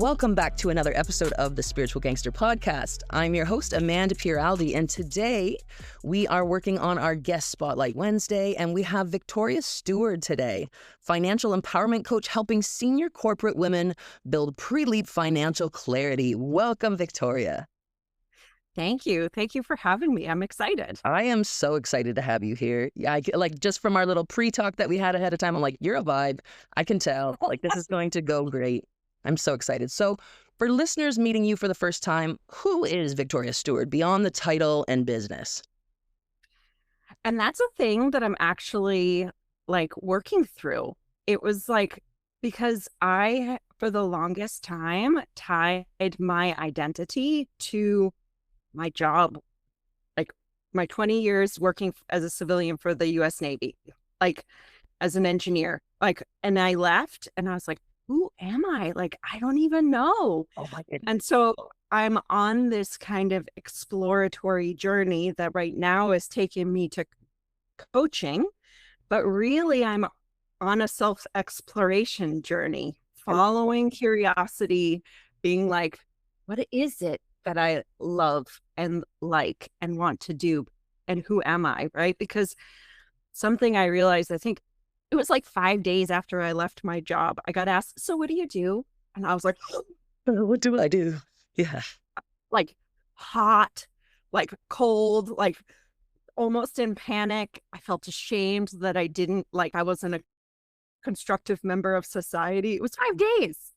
Welcome back to another episode of the Spiritual Gangster Podcast. I'm your host, Amanda Pieraldi, and today we are working on our Guest Spotlight Wednesday, and we have Victoria Steward today, financial empowerment coach helping senior corporate women build pre-leap financial clarity. Welcome, Victoria. Thank you. Thank you for having me. I'm excited. I am so excited to have you here. Just from our little pre-talk that we had ahead of time, I'm like, you're a vibe. I can tell. This is going to go great. I'm so excited. So for listeners meeting you for the first time, who is Victoria Steward beyond the title and business? And that's a thing that I'm actually working through. It was because I, for the longest time, tied my identity to my job, my 20 years working as a civilian for the U.S. Navy, as an engineer, and I left and I was like, who am I? I don't even know. Oh my goodness. And so I'm on this kind of exploratory journey that right now is taking me to coaching, but really I'm on a self-exploration journey, following curiosity, being like, what is it that I love and like and want to do? And who am I, right? Because something I realized, I think, it was 5 days after I left my job, I got asked, so what do you do? And I was like, what do I do? Yeah. Hot, cold, almost in panic. I felt ashamed that I wasn't a constructive member of society. It was 5 days.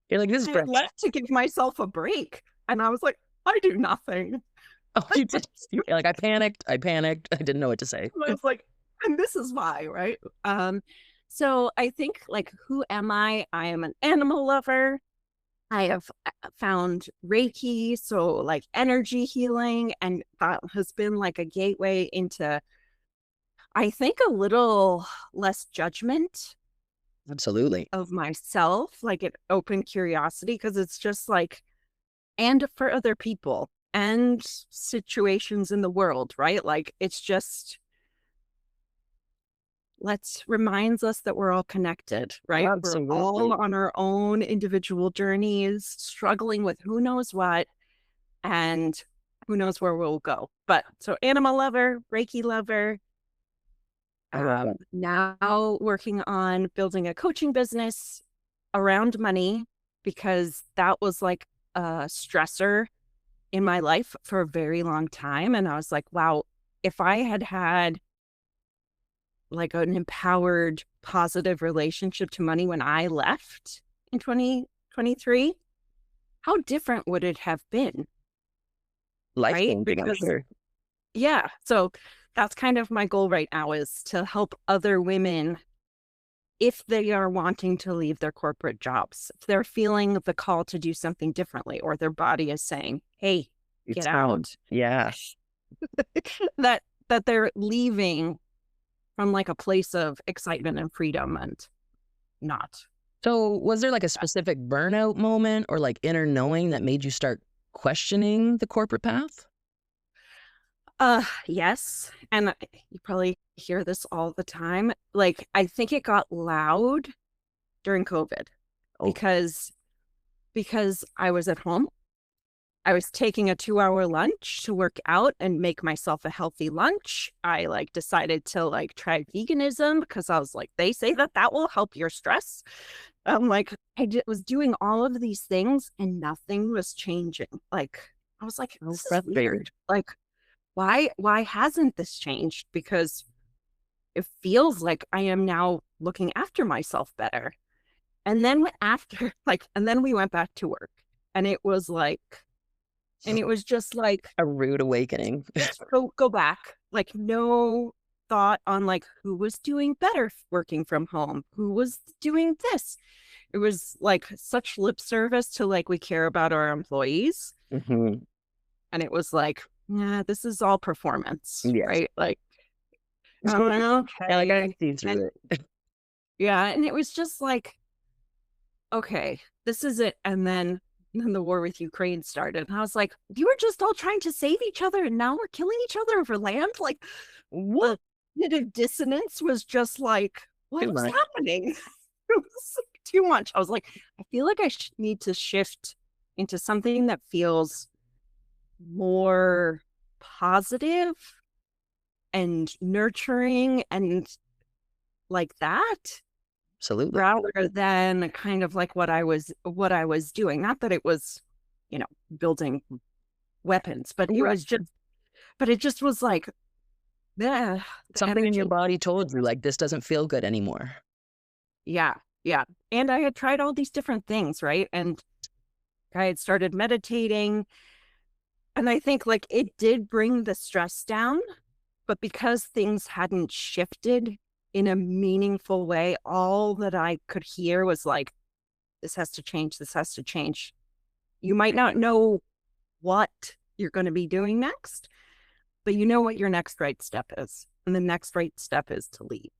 You're like, this is I left to give myself a break. And I was like, I do nothing. Oh, you did. You're like, I panicked. I didn't know what to say. I was like, and this is why, right? So I think who am I? I am an animal lover. I have found Reiki, so energy healing, and that has been a gateway into, I think, a little less judgment. Absolutely. Of myself, an open curiosity, because it's just and for other people and situations in the world, right? It's just reminds us that we're all connected, right? Absolutely. We're all on our own individual journeys, struggling with who knows what, and who knows where we'll go. But so animal lover, Reiki lover, now working on building a coaching business around money, because that was a stressor in my life for a very long time. And I was like, wow, if I had an empowered, positive relationship to money when I left in 2023, how different would it have been? Life-changing, I'm sure. Yeah. So that's kind of my goal right now, is to help other women, if they are wanting to leave their corporate jobs, if they're feeling the call to do something differently, or their body is saying, hey, get out. Yeah. that they're leaving from a place of excitement and freedom and not. So was there a specific burnout moment or inner knowing that made you start questioning the corporate path? Yes. And you probably hear this all the time. I think it got loud during COVID. because I was at home. I was taking a 2-hour lunch to work out and make myself a healthy lunch. I decided to try veganism because I was they say that will help your stress. I'm was doing all of these things and nothing was changing. I was this is weird. Why hasn't this changed? Because it feels like I am now looking after myself better. And then and then we went back to work, and it was and it was just a rude awakening. go back. No thought on who was doing better working from home, who was doing this. It was such lip service to we care about our employees. Mm-hmm. And it was yeah, this is all performance, yes. right? Okay. I see through it. Yeah, and it was just okay, this is it. And then the war with Ukraine started. And I was we were just all trying to save each other, and now we're killing each other over land. What? Cognitive dissonance was just what was happening? too much. I was like, I feel like I need to shift into something that feels more positive and nurturing and like that, Absolutely. rather than kind of like what I was doing. Not that it was, building weapons, but it just was like, the Something in your energy. body told you, like, this doesn't feel good anymore. Yeah, yeah. And I had tried all these different things, right? And I had started meditating, and I think like it did bring the stress down, but because things hadn't shifted in a meaningful way, all that I could hear was like, this has to change, this has to change. You might not know what you're going to be doing next, but you know what your next right step is. And the next right step is to leave.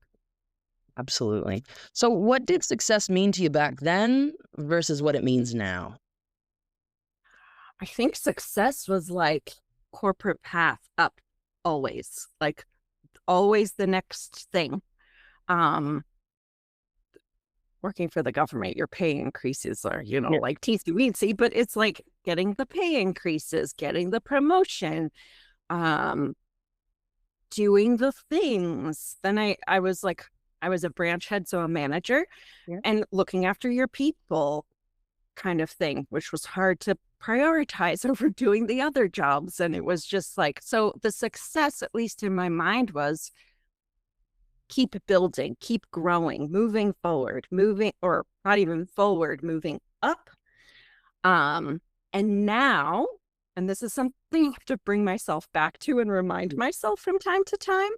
Absolutely. So what did success mean to you back then versus what it means now? I think success was like corporate path up, always, like always the next thing. Um, Working for the government, your pay increases are, Yeah. like teensy weensy, but it's like getting the pay increases, getting the promotion, um, doing the things. Then I was like, I was a branch head, so a manager, Yeah. and looking after your people kind of thing, which was hard to prioritize over doing the other jobs. And it was just like, so the success, at least in my mind, was keep building, keep growing, moving forward, moving, or not even forward, moving up. And now, and this is something I have to bring myself back to and remind myself from time to time,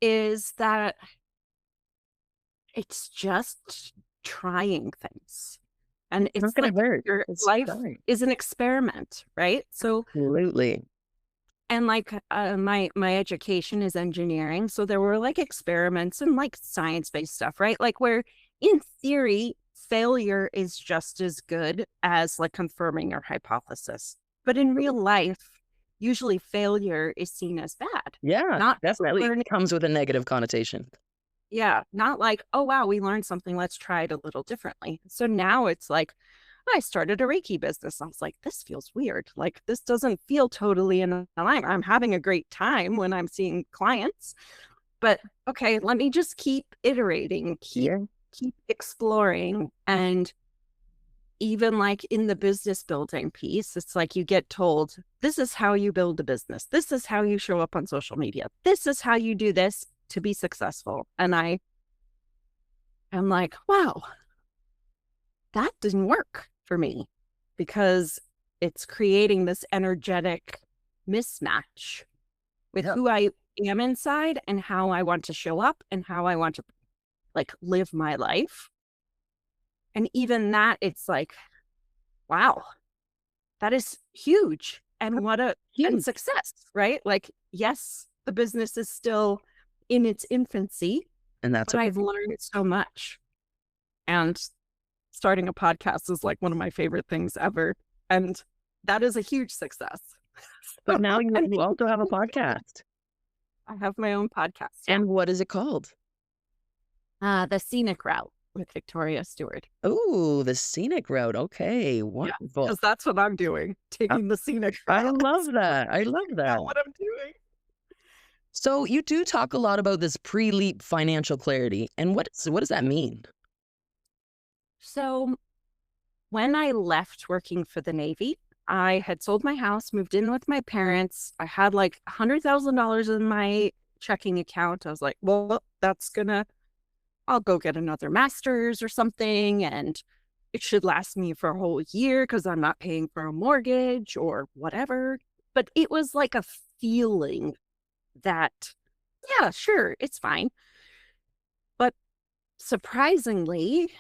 is that it's just trying things. And It's not it's going like to hurt. your It's life fine. is an experiment, right? So, Absolutely. and like my education is engineering, so there were like experiments and like science-based stuff, right? Like where in theory failure is just as good as like confirming your hypothesis. But in real life, usually failure is seen as bad. Yeah, Not definitely learning. comes with a negative connotation. Yeah, not like, oh wow, we learned something, let's try it a little differently. So now it's like, I started a Reiki business. I was like, this feels weird. Like, this doesn't feel totally in alignment. I'm having a great time when I'm seeing clients, but okay, let me just keep iterating, keep Yeah. exploring. And even like in the business building piece, it's like you get told, this is how you build a business. This is how you show up on social media. This is how you do this to be successful. And I am like, wow, that didn't work for me because it's creating this energetic mismatch with Yeah. who I am inside and how I want to show up and how I want to like live my life. And even that, it's like, wow, that is huge. And what a and Huge. success, right? Like, yes, the business is still in its infancy, And that's but okay. I've learned so much. And starting a podcast is like one of my favorite things ever. And that is a huge success. But now And you also have a podcast. I have my own podcast. Yeah. And what is it called? The Scenic Route with Victoria Steward. Oh, the Scenic Route. Okay, Yeah. wonderful. Because that's what I'm doing, taking the scenic I route. love that. I love that. What I'm doing. So you do talk a lot about this pre-leap financial clarity. And what does that mean? So when I left working for the Navy, I had sold my house, moved in with my parents. I had like $100,000 in my checking account. I was like, well, I'll go get another master's or something. And it should last me for a whole year because I'm not paying for a mortgage or whatever. But it was like a feeling that, yeah, sure, it's fine. But surprisingly,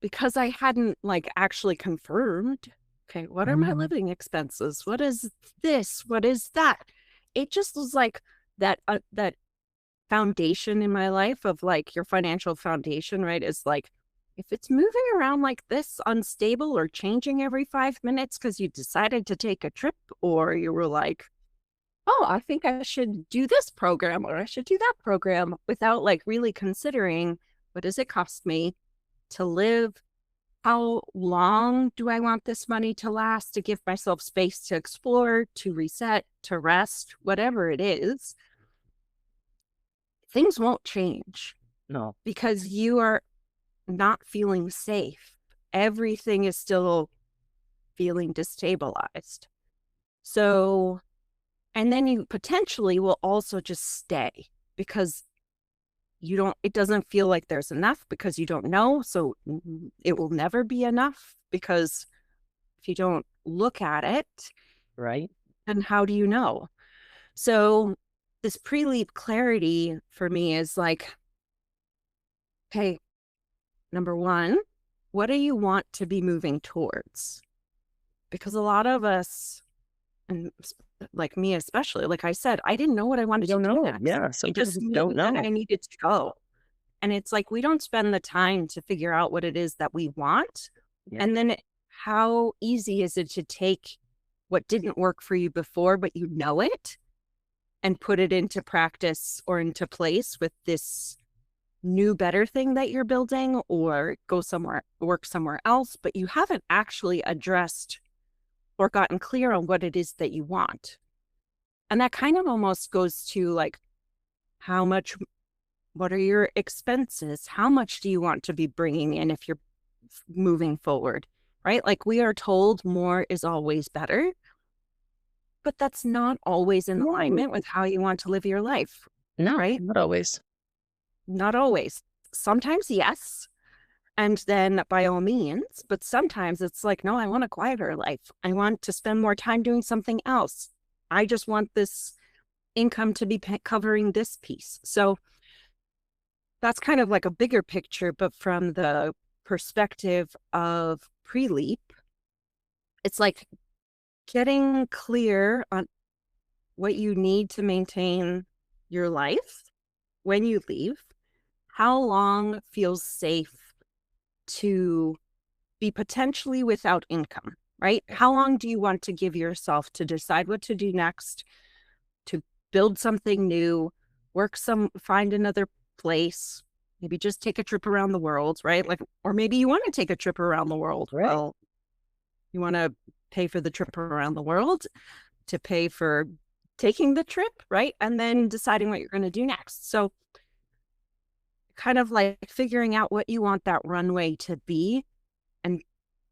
because I hadn't like actually confirmed, okay, what are my living expenses? What is this? What is that? It just was like that foundation in my life of like your financial foundation, right? Is like if it's moving around like this, unstable or changing every 5 minutes because you decided to take a trip or you were like, oh, I think I should do this program or I should do that program without like really considering what does it cost me to live? How long do I want this money to last, to give myself space to explore, to reset, to rest, whatever it is? Things won't change No. because you are not feeling safe. Everything is still feeling destabilized. So, and then you potentially will also just stay because it doesn't feel like there's enough because you don't know. So it will never be enough because if you don't look at it, Right. then how do you know? So this pre-leap clarity for me is like, okay, number one, what do you want to be moving towards? Because a lot of us, and like me especially, like I said, I didn't know what I We wanted to don't do know. next. Yeah. I Some people just just knew don't that know. I needed to go. And it's like we don't spend the time to figure out what it is that we want. Yeah. And then how easy is it to take what didn't work for you before, but you know it, and put it into practice or into place with this new, better thing that you're building, or go somewhere, work somewhere else, but you haven't actually addressed or gotten clear on what it is that you want. And that kind of almost goes to like, how much, what are your expenses? How much do you want to be bringing in if you're moving forward, right? Like we are told more is always better, but that's not always in No. alignment with how you want to live your life, No, right? not always. Not always. Sometimes, yes. And then by all means, but sometimes it's like, no, I want a quieter life. I want to spend more time doing something else. I just want this income to be covering this piece. So that's kind of like a bigger picture, but from the perspective of pre-leap, it's like getting clear on what you need to maintain your life when you leave, how long feels safe to be potentially without income, right? How long do you want to give yourself to decide what to do next, to build something new, find another place, maybe just take a trip around the world, right? Like, or maybe you want to take a trip around the world. Right. Well, you want to pay for the trip around the world to pay for taking the trip, right? And then deciding what you're going to do next. So kind of like figuring out what you want that runway to be, and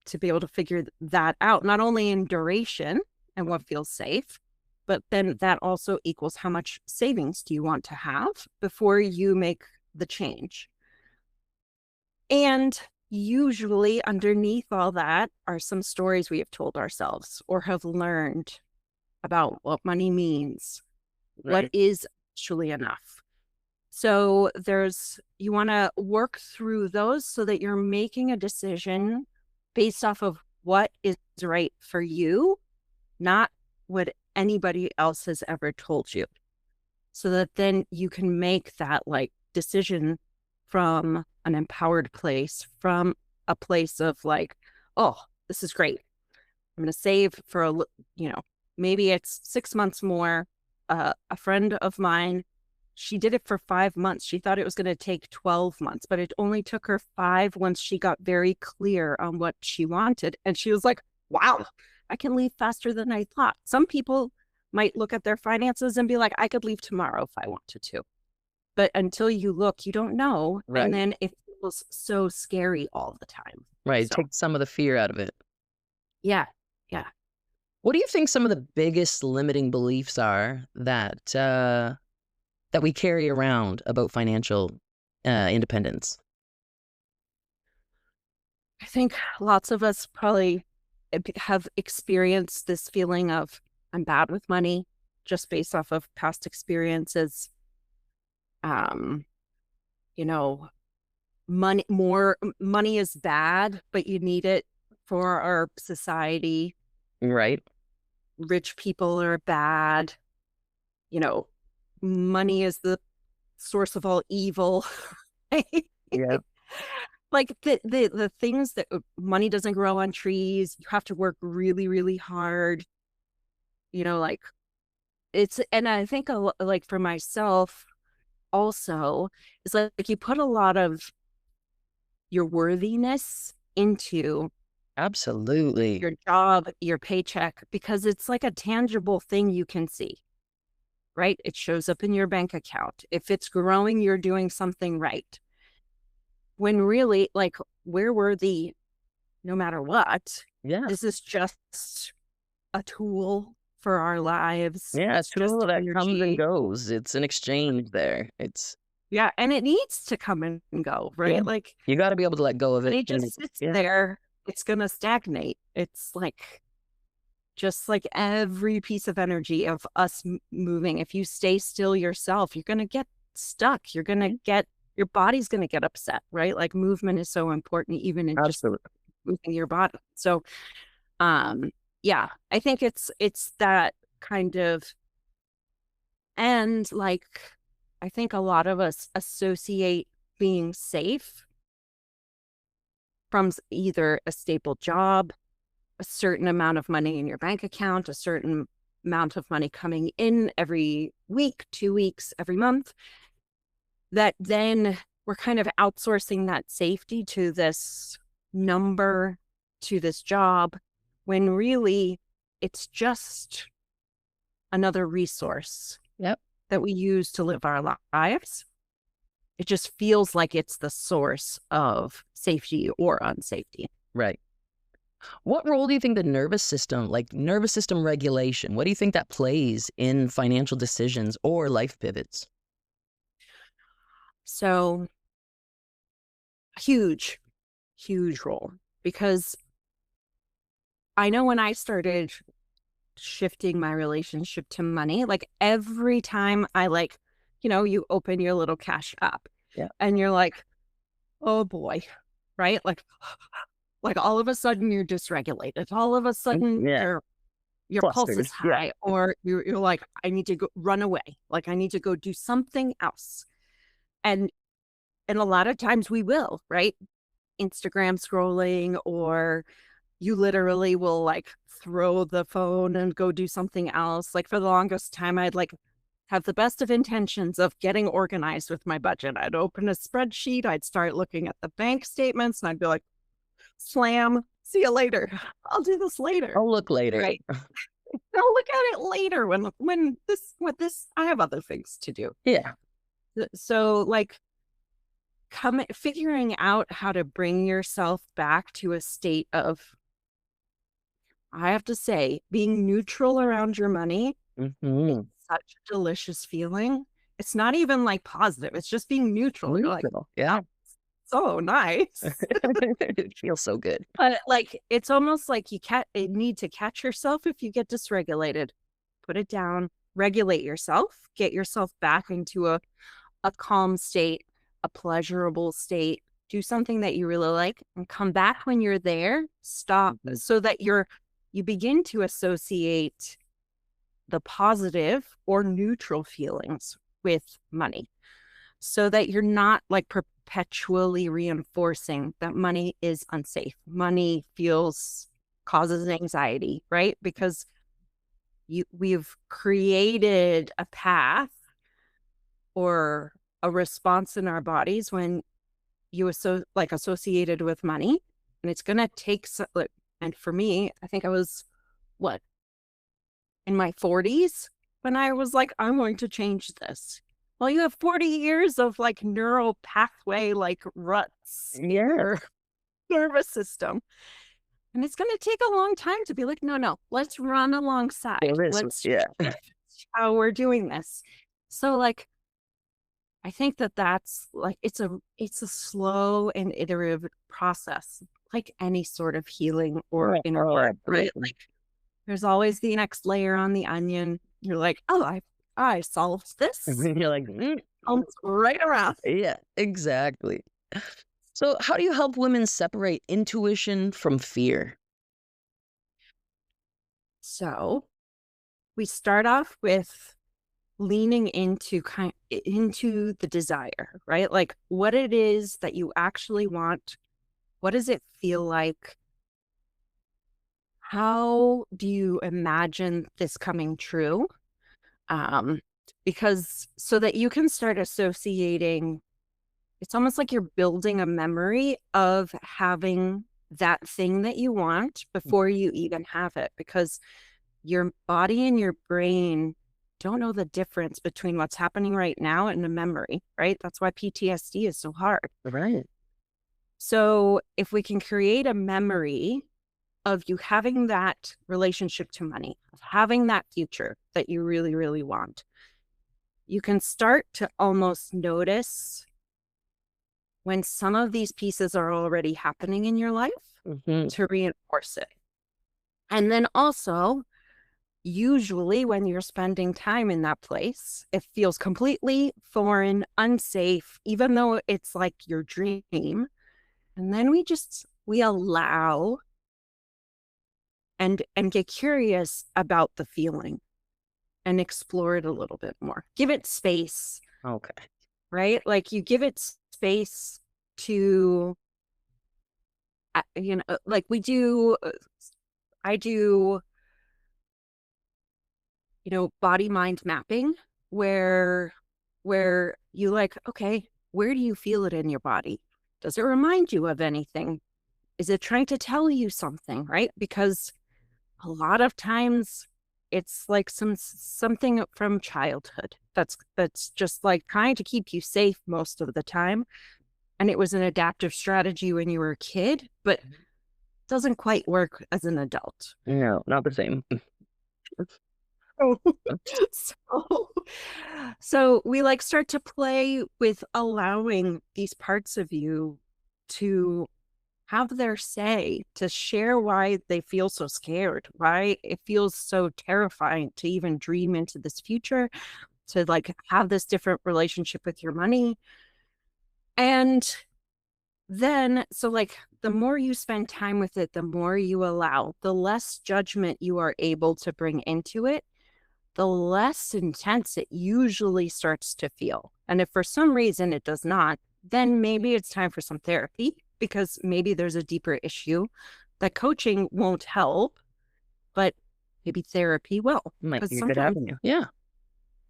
to be able to figure that out, not only in duration and what feels safe, but then that also equals how much savings do you want to have before you make the change. And usually underneath all that are some stories we have told ourselves or have learned about what money means, what Right. is actually enough. So you want to work through those so that you're making a decision based off of what is right for you, not what anybody else has ever told you. So that then you can make that like decision from an empowered place, from a place of like, oh, this is great. I'm going to save for maybe it's 6 months more. A friend of mine, she did it for 5 months. She thought it was going to take 12 months, but it only took her 5 once she got very clear on what she wanted. And she was like, wow, I can leave faster than I thought. Some people might look at their finances and be like, I could leave tomorrow if I wanted to. But until you look, you don't know. Right. And then it feels so scary all the time. Right. So, Take some of the fear out of it. yeah. Yeah. What do you think some of the biggest limiting beliefs are that we carry around about financial independence? I think lots of us probably have experienced this feeling of I'm bad with money just based off of past experiences. Um, you know, money is bad, but you need it for our society. Right. Rich people are bad. Money is the source of all evil. Yeah. Like the things that money doesn't grow on trees. You have to work really, really hard. Like and I think like for myself also, it's like you put a lot of your worthiness into Absolutely. your job, your paycheck, because it's like a tangible thing you can see, right? It shows up in your bank account. If it's growing, you're doing something right. When really, like, we're worthy no matter what. Yeah. This is just a tool for our lives. Yeah, a It's just tool that comes and energy. goes. It's an exchange there. It's Yeah, and it needs to come and go, yeah. right? Like, You gotta be able to let go of it. money And just sits yeah, there, it's gonna stagnate. It's like just like every piece of energy of us moving. If you stay still yourself, you're gonna get stuck. You're gonna get your body's gonna get upset, right? Like movement is so important, even in just absolutely. moving your body. So, yeah, I think it's that kind of, and like I think a lot of us associate being safe from either a stable job, a certain amount of money in your bank account, a certain amount of money coming in every week, 2 weeks, every month, that then we're kind of outsourcing that safety to this number, to this job, when really it's just another resource Yep. that we use to live our lives. It just feels like it's the source of safety or unsafety. Right. What role do you think the nervous system, like nervous system regulation, what do you think that plays in financial decisions or life pivots? So, huge, huge role, because I know when I started shifting my relationship to money, like every time I like, you open your little cash app Yeah. and you're like, oh boy, right? Like all of a sudden you're dysregulated. All of a sudden Yeah. your pulse Clustered. is Yeah. high, or you're like, I need to go run away. Like I need to go do something else. And and a lot of times we will, right? Instagram scrolling, or you literally will like throw the phone and go do something else. Like for the longest time, I'd like have the best of intentions of getting organized with my budget. I'd open a spreadsheet, I'd start looking at the bank statements, and I'd be like, slam, see you later. I'll do this later. I'll look later. Right. I'll look at it later when I have other things to do. Yeah. So like figuring out how to bring yourself back to a state of, I have to say, being neutral around your money is Mm-hmm. such a delicious feeling. It's not even like positive. It's just being neutral. You're like, Neutral. Yeah. so nice. It feels so good. But like, it's almost like you need to catch yourself if you get dysregulated. Put it down, regulate yourself, get yourself back into a calm state, a pleasurable state. Do something that you really like and come back when you're there. Stop so that you begin to associate the positive or neutral feelings with money, so that you're not like perpetually reinforcing that money is unsafe. Money causes anxiety, right? Because we've created a path or a response in our bodies when associated with money, and it's gonna take and for me, I think I was what, in my 40s when I was like, I'm going to change this. Well, you have 40 years of like neural pathway like ruts in Yeah. your nervous system. And it's going to take a long time to be like, no, let's run alongside. Feel this. Let's Yeah. shift how we're doing this. So like, I think that's like, it's a slow and iterative process, like any sort of healing or Oh, inner work, right? absolutely. Like there's always the next layer on the onion. You're like, oh, I solved this. And then you're like, Comes right around. yeah, exactly. So, how do you help women separate intuition from fear? So we start off with leaning into the desire, right? Like what it is that you actually want. What does it feel like? How do you imagine this coming true? Um, because so that you can start associating it's almost like you're building a memory of having that thing that you want before you even have it, because your body and your brain don't know the difference between what's happening right now and a memory, right? That's why PTSD is so hard. Right. So if we can create a memory of you having that relationship to money, of having that future that you really, really want, you can start to almost notice when some of these pieces are already happening in your life to reinforce it. And then also, usually when you're spending time in that place, it feels completely foreign, unsafe, even though it's like your dream. And then we allow and get curious about the feeling and explore it a little bit more. Give it space. Okay. Right? Like you give it space to, like I do, body mind mapping where you like, okay, where do you feel it in your body? Does it remind you of anything? Is it trying to tell you something, right? Because a lot of times it's like something from childhood that's just like trying to keep you safe most of the time. And it was an adaptive strategy when you were a kid, but doesn't quite work as an adult. No, not the same. So, so we like start to play with allowing these parts of you to have their say, to share why they feel so scared, why it feels so terrifying to even dream into this future, to like have this different relationship with your money. And then, so like the more you spend time with it, the more you allow, the less judgment you are able to bring into it, the less intense it usually starts to feel. And if for some reason it does not, then maybe it's time for some therapy, because maybe there's a deeper issue that coaching won't help, but maybe therapy will. Might Because be a good sometimes avenue. Yeah.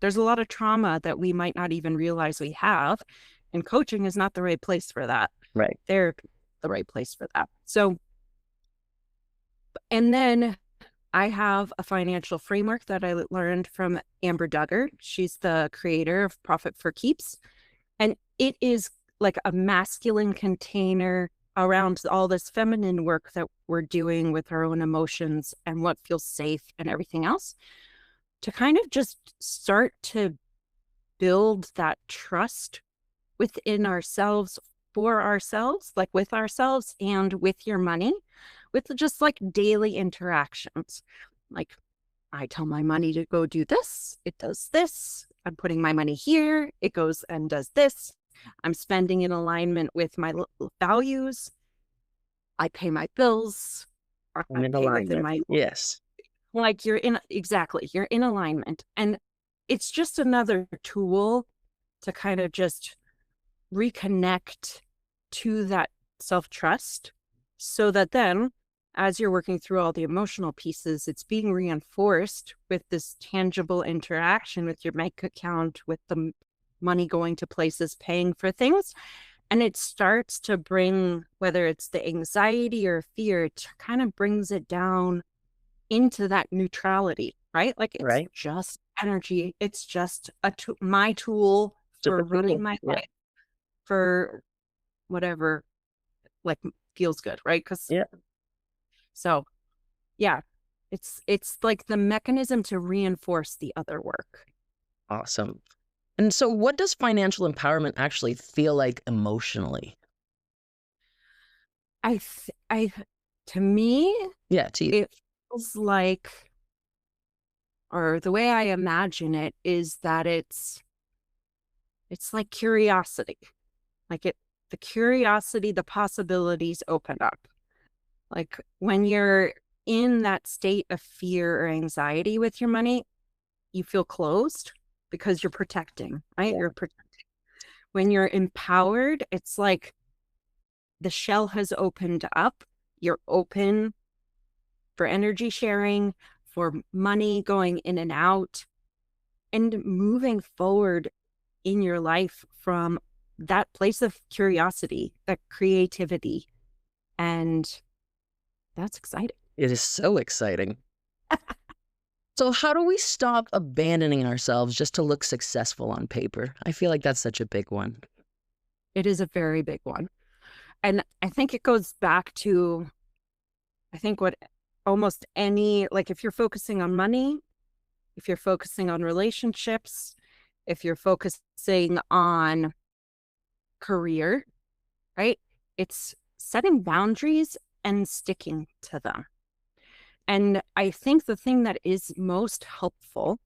there's a lot of trauma that we might not even realize we have, and coaching is not the right place for that. Right. Therapy is the right place for that. So, and then I have a financial framework that I learned from Amber Duggar. She's the creator of Profit for Keeps. And it is like a masculine container around all this feminine work that we're doing with our own emotions and what feels safe and everything else, to kind of just start to build that trust within ourselves, for ourselves, like with ourselves and with your money, with just like daily interactions. Like I tell my money to go do this, it does this. I'm putting my money here, it goes and does this. I'm spending in alignment with my values. I pay my bills. I I'm in pay within alignment. my, Yes. like you're in alignment. And it's just another tool to kind of just reconnect to that self-trust, so that then as you're working through all the emotional pieces, it's being reinforced with this tangible interaction with your bank account, with the money going to places, paying for things. And it starts to bring, whether it's the anxiety or fear, it kind of brings it down into that neutrality, right? Like it's Right. just energy. It's just my tool Just for a tool. running my Yeah. life, for whatever like feels good, right? Because Yeah. so yeah, it's like the mechanism to reinforce the other work. Awesome. And so what does financial empowerment actually feel like emotionally? I to me, Yeah, to you. it feels like, or the way I imagine it is that it's like curiosity. Like the curiosity, the possibilities open up. Like when you're in that state of fear or anxiety with your money, you feel closed because you're protecting, right? Yeah. You're protecting. When you're empowered, it's like the shell has opened up. You're open for energy sharing, for money going in and out, and moving forward in your life from that place of curiosity, that creativity. And that's exciting. It is so exciting. So how do we stop abandoning ourselves just to look successful on paper? I feel like that's such a big one. It is a very big one. And I think it goes back to, I think what almost any, like if you're focusing on money, if you're focusing on relationships, if you're focusing on career, right? It's setting boundaries and sticking to them. And I think the thing that is most helpful,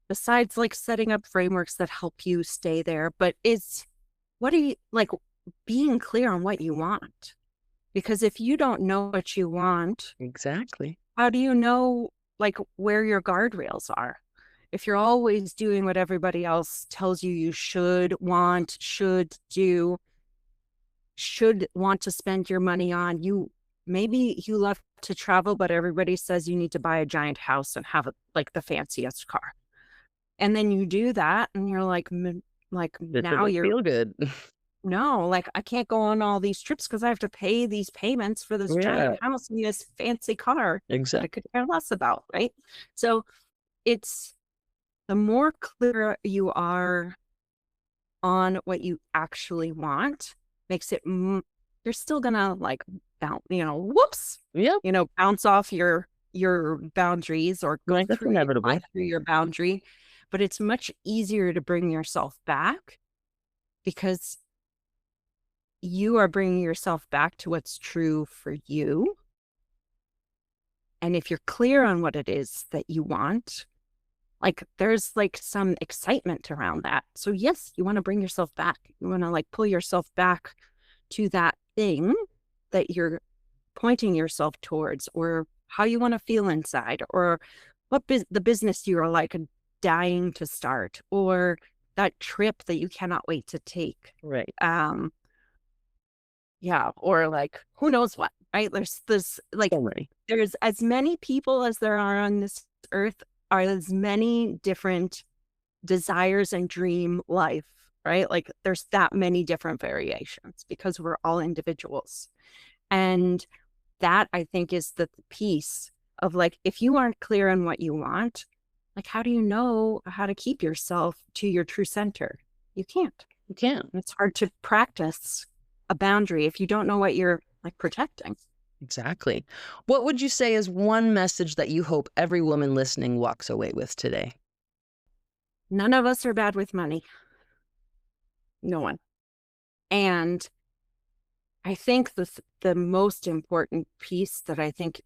besides like setting up frameworks that help you stay there, but is what are you like being clear on what you want? Because if you don't know what you want, Exactly. how do you know like where your guardrails are? If you're always doing what everybody else tells you you should want, should do, should want to spend your money on, maybe you love to travel, but everybody says you need to buy a giant house and have like the fanciest car. And then you do that and you're like, This now doesn't you're, feel good. no, like I can't go on all these trips because I have to pay these payments for this Yeah, giant house and this fancy car that I exactly. could care less about, right? So it's the more clear you are on what you actually want, makes it, you're still gonna like bounce, whoops, Yep. bounce off your boundaries or go Like, that's inevitable. through your boundary, but it's much easier to bring yourself back because you are bringing yourself back to what's true for you. And if you're clear on what it is that you want, like there's like some excitement around that. So yes, you want to bring yourself back. You want to like pull yourself back to that thing that you're pointing yourself towards, or how you want to feel inside, or what the business you are like dying to start, or that trip that you cannot wait to take. Right. Yeah, or like who knows what, right? There's this like Already. there's as many people as there are on this earth, are as many different desires and dream life, right? Like there's that many different variations because we're all individuals. And that I think is the piece of like, if you aren't clear on what you want, like how do you know how to keep yourself to your true center? You can't. You can't. It's hard to practice a boundary if you don't know what you're like protecting. Exactly. What would you say is one message that you hope every woman listening walks away with today? None of us are bad with money. No one. And I think the most important piece that I think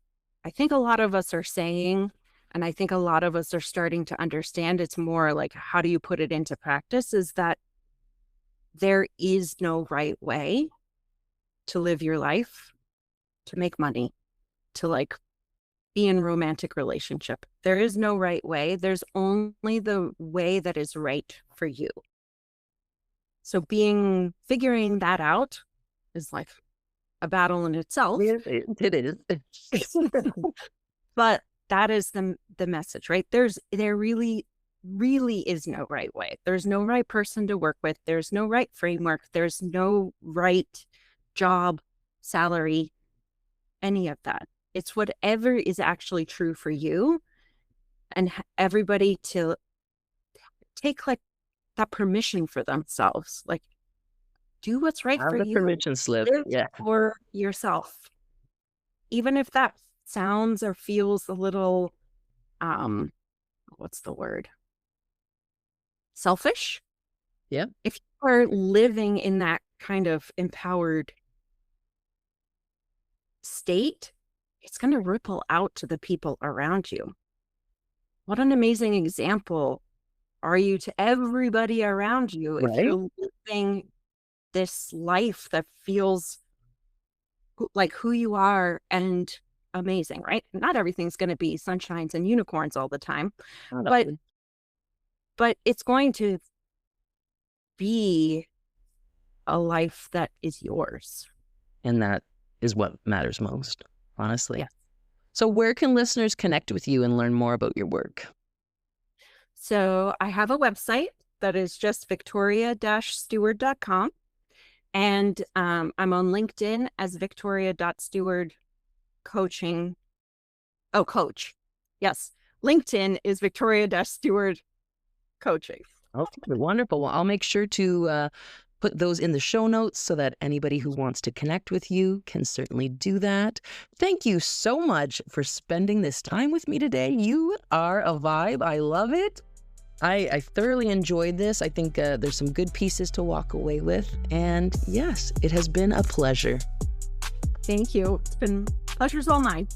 a lot of us are saying, and I think a lot of us are starting to understand, it's more like how do you put it into practice, is that there is no right way to live your life, to make money, to like be in a romantic relationship. There is no right way. There's only the way that is right for you. So figuring that out is like a battle in itself. It is. But that is the message, right? There really is no right way. There's no right person to work with. There's no right framework. There's no right job, salary, any of that. It's whatever is actually true for you, and everybody to take like that permission for themselves. Like do what's right Have for the you. permission slip. Live Yeah. for yourself. Even if that sounds or feels a little what's the word? Selfish. Yeah. If you are living in that kind of empowered state, it's going to ripple out to the people around you. What an amazing example are you to everybody around you if you're living this life that feels like who you are and amazing, right? Not everything's going to be sunshines and unicorns all the time, but it's going to be a life that is yours. And that is what matters most, honestly. Yes. So where can listeners connect with you and learn more about your work? So I have a website that is just victoria-steward.com. And I'm on LinkedIn as victoria.steward coaching. Oh, coach. Yes. LinkedIn is Victoria-Steward coaching. Okay, wonderful. Well, I'll make sure to put those in the show notes so that anybody who wants to connect with you can certainly do that. Thank you so much for spending this time with me today. You are a vibe. I love it. I thoroughly enjoyed this. I think there's some good pieces to walk away with. And yes, it has been a pleasure. Thank you. It's been pleasure's all mine.